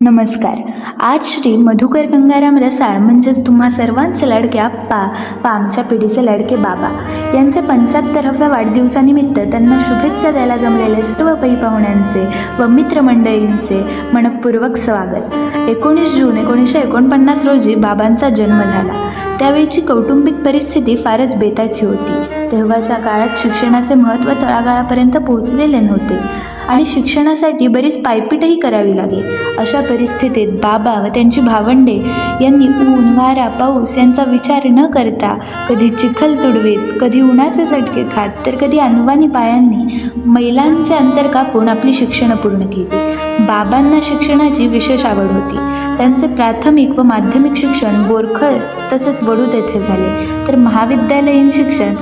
नमस्कार. आज श्री मधुकर गंगाराम रसाळ म्हणजेच तुम्हा सर्वांचे लाडके आप्पा व आमच्या पिढीचे लाडके बाबा यांचे 75व्या वाढदिवसानिमित्त त्यांना शुभेच्छा द्यायला जमलेले सर्व पै पाहुण्यांचे व मित्रमंडळींचे मनपूर्वक स्वागत. 19 जून 1949 रोजी बाबांचा जन्म झाला. त्यावेळची कौटुंबिक परिस्थिती फारच बेताची होती. तेव्हाच्या काळात शिक्षणाचे महत्त्व तळागाळापर्यंत पोहोचलेले नव्हते आणि शिक्षणासाठी बरीच पायपीटही करावी लागेल. अशा परिस्थितीत बाबा व त्यांची भावंडे यांनी ऊन, वारा, पाऊस यांचा विचार न करता कधी चिखल तुडवीत, कधी उन्हाचे चटके खात, तर कधी अनवाणी पायांनी मैलांचे अंतर कापून आपली शिक्षणं पूर्ण केली. बाबांना शिक्षणाची विशेष आवड होती. त्यांचे प्राथमिक व माध्यमिक शिक्षण बोरखळ तसेच वडूद येथे झाले, तर महाविद्यालयीन शिक्षण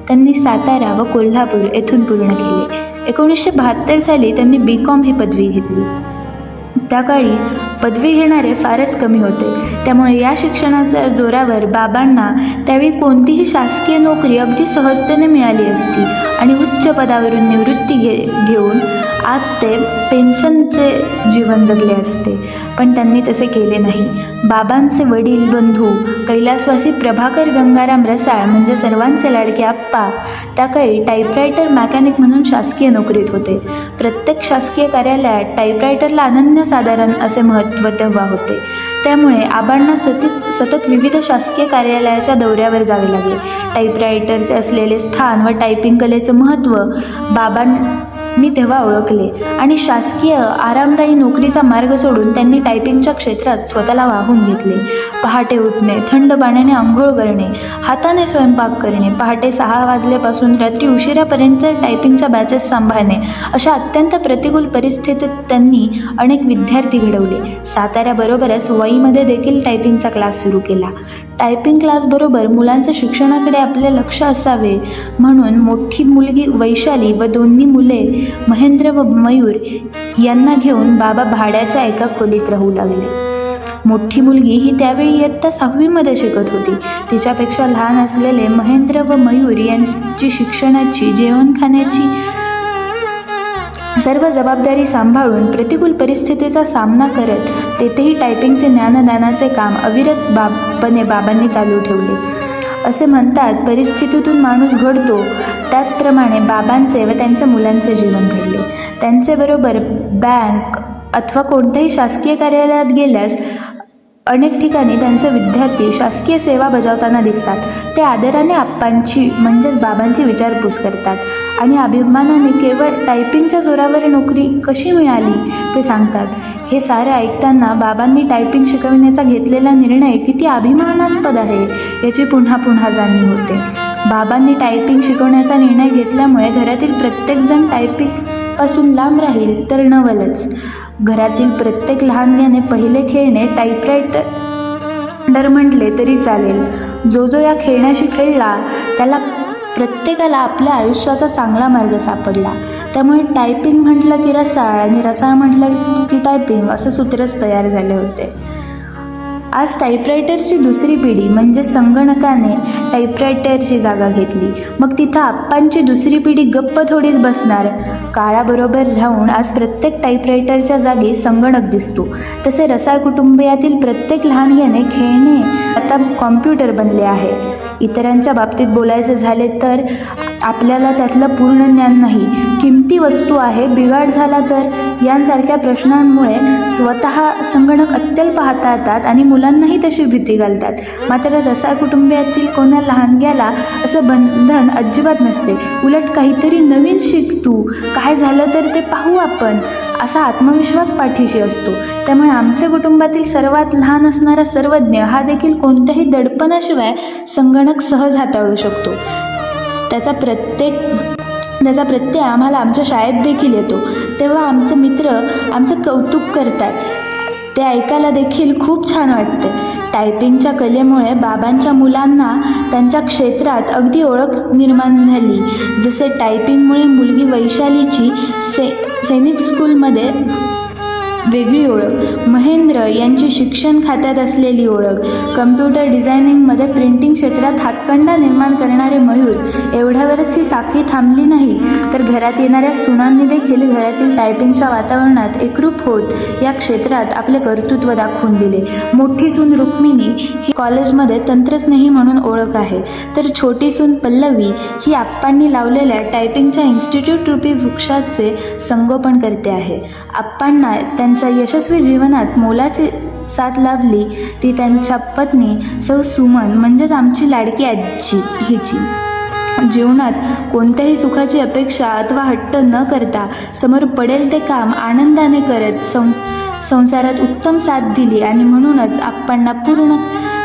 त्यांनी सातारा व कोल्हापूर येथून पूर्ण केले. 1972 साली त्यांनी B.Com ही पदवी घेतली. त्या काळी पदवी घेणारे फारच कमी होते. त्यामुळे या शिक्षणाच्या जोरावर बाबांना त्यावेळी कोणतीही शासकीय नोकरी अगदी सहजतेने मिळाली असती आणि उच्च पदावरून निवृत्ती घेऊन आज ते पेन्शनचे जीवन जगले असते. पण त्यांनी तसे केले नाही. बाबांचे वडील बंधू कैलासवासी प्रभाकर गंगाराम रसाळ म्हणजे सर्वांचे लाडके आप्पा त्या काळी टाईपरायटर मेकॅनिक म्हणून शासकीय नोकरीत होते. प्रत्येक शासकीय कार्यालयात टाईपरायटरला अनन्यसाधारण असे महत्त्व तेव्हा होते. त्यामुळे आबांना सतत विविध शासकीय कार्यालयाच्या दौऱ्यावर जावे लागले. टाईपरायटरचे असलेले स्थान व टायपिंग कलेचं महत्त्व बाबांनी तेव्हा ओळखले आणि शासकीय आरामदायी नोकरीचा मार्ग सोडून त्यांनी टायपिंगच्या क्षेत्रात स्वतःला वाहून घेतले. पहाटे उठणे, थंड पाण्याने आंघोळ करणे, हाताने स्वयंपाक करणे, पहाटे 6 वाजल्यापासून रात्री उशिरापर्यंत टायपिंगच्या बॅचेस सांभाळणे, अशा अत्यंत प्रतिकूल परिस्थितीत त्यांनी अनेक विद्यार्थी घडवले. साताऱ्याबरोबरच वईमध्ये देखील टायपिंगचा क्लास सुरू केला. टायपिंग क्लासबरोबर मुलांच्या शिक्षणाकडे आपले लक्ष असावे म्हणून मोठी मुलगी वैशाली व दोन्ही मुले महेंद्र व मयूर यांना घेऊन बाबा भाड्याच्या एका खोलीत राहू लागले. मोठी मुलगी ही त्यावेळी इयत्ता 6वीमध्ये शिकत होती. तिच्यापेक्षा लहान असलेले महेंद्र व मयूर यांची शिक्षणाची, जेवणखाण्याची सर्व जबाबदारी सांभाळून प्रतिकूल परिस्थितीचा सामना करत तेथेही टायपिंगचे ज्ञानदानाचे काम अविरतपणे बाबांनी चालू ठेवले. असे म्हणतात, परिस्थितीतून माणूस घडतो, त्याचप्रमाणे बाबांचे व त्यांच्या मुलांचे जीवन घडले. त्यांच्याबरोबर बँक अथवा कोणत्याही शासकीय कार्यालयात गेल्यास अनेक ठिकाणी त्यांचे विद्यार्थी शासकीय सेवा बजावताना दिसतात. ते आदराने आप्पांची म्हणजेच बाबांची विचारपूस करतात आणि अभिमानाने केवळ टायपिंगच्या जोरावर नोकरी कशी मिळाली ते सांगतात. हे सारे ऐकताना बाबांनी टायपिंग शिकविण्याचा घेतलेला निर्णय किती अभिमानास्पद आहे याची पुन्हा पुन्हा जाणीव होते. बाबांनी टायपिंग शिकवण्याचा निर्णय घेतल्यामुळे घरातील प्रत्येकजण टायपिंगपासून लांब राहील तर नवलच. घरातील प्रत्येक लहानग्याने पहिले खेळणे टाईपरायटर म्हटले तरी चालेल. जो या खेळण्याशी खेळला त्याला प्रत्येकाला आपल्या आयुष्याचा चांगला मार्ग सापडला. त्यामुळे टायपिंग म्हटलं की रसाळ आणि रसाळ म्हटलं की टायपिंग असं सूत्रच तयार झाले होते. आज टाईपरायटरची दुसरी पिढी म्हणजे संगणकाने टाईपरायटरची जागा घेतली. मग तिथं आप्पांची दुसरी पिढी गप्प थोडीच बसणार. काळाबरोबर राहून आज प्रत्येक टाईपरायटरच्या जागी संगणक दिसतो. तसे रसाळ कुटुंबियातील प्रत्येक लहानग्याने खेळणे आता कॉम्प्युटर बनले आहे. इतरांच्या बाबतीत बोलायचे झाले तर आपल्याला त्यातलं पूर्ण ज्ञान नाही. किमती वस्तू आहे, बिघाड झाला तर यांसारख्या प्रश्नांमुळे स्वतः संगणक अत्यल्प हाताळतात आणि मुलांनाही तशी भीती घालतात. मात्र रसाळ कुटुंबियातील कोणा लहानग्याला असं बंधन अजिबात नसते. उलट काहीतरी नवीन शिक, तू काय झालं तर ते पाहू आपण, असा आत्मविश्वास पाठीशी असतो. त्यामुळे आमच्या कुटुंबातील सर्वात लहान असणारा सर्वज्ञ हा देखील कोणत्याही दडपणाशिवाय संगणक सहज हाताळू शकतो. त्याचा प्रत्यय आम्हाला आमच्या शाळेत देखील येतो. तेव्हा आमचे मित्र आमचं कौतुक करतात. ते ऐकायला देखील खूप छान वाटते. टायपिंगच्या कलेमुळे बाबांच्या मुलांना त्यांच्या क्षेत्रात अगदी ओळख निर्माण झाली. जसे टायपिंगमुळे मुलगी वैशालीची सैनिक स्कूलमध्ये वेगळी ओळख, महेंद्र रवींद्र यांची शिक्षण खात्यात असलेली ओळख, कम्प्युटर डिझायनिंगमध्ये प्रिंटिंग क्षेत्रात हातखंडा निर्माण करणारे मयूर एवढ्यावरच ही साखळी थांबली नाही, तर घरात येणाऱ्या सुनांनी देखील घरातील टायपिंगच्या वातावरणात एकरूप होत या क्षेत्रात आपले कर्तृत्व दाखवून दिले. मोठी सून रुक्मिणी ही कॉलेजमध्ये तंत्रस्नेही म्हणून ओळख आहे, तर छोटी सून पल्लवी ही आप्पांनी लावलेल्या टायपिंगच्या इन्स्टिट्यूट रूपी वृक्षाचे संगोपन करते आहे. आप्पांना त्यांच्या यशस्वी जीवनात मोलाची साथ लाभली ती त्यांच्या पत्नी सौ सुमन म्हणजेच आमची लाडकी आजी हिची. जीवनात कोणत्याही सुखाची अपेक्षा अथवा हट्ट न करता समोर पडेल ते काम आनंदाने करत संसारात उत्तम साथ दिली आणि म्हणूनच आप्पांना पूर्ण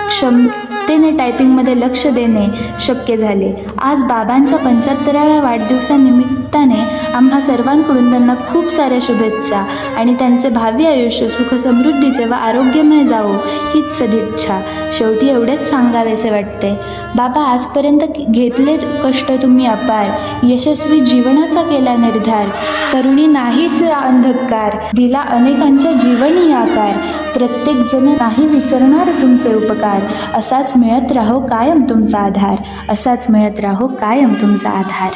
क्षमतेने टायपिंगमध्ये लक्ष देणे शक्य झाले. आज बाबांच्या 75व्या वाढदिवसानिमित्ताने आम्हा सर्वांकडून त्यांना खूप साऱ्या शुभेच्छा आणि त्यांचे भावी आयुष्य सुखसमृद्धीचे व आरोग्यमय जावो हीच सदिच्छा. शेवटी एवढेच सांगावेसे वाटते. बाबा, आजपर्यंत घेतले कष्ट तुम्ही अपार, यशस्वी जीवनाचा केला निर्धार, तरुणी नाहीच अंधकार, दिला अनेकांच्या जीवनी आकार, प्रत्येक जण नाही विसरणार तुमचे उपकार, असाच मिळत राहो कायम तुमचा आधार, असाच मिळत राहो कायम तुमचा आधार.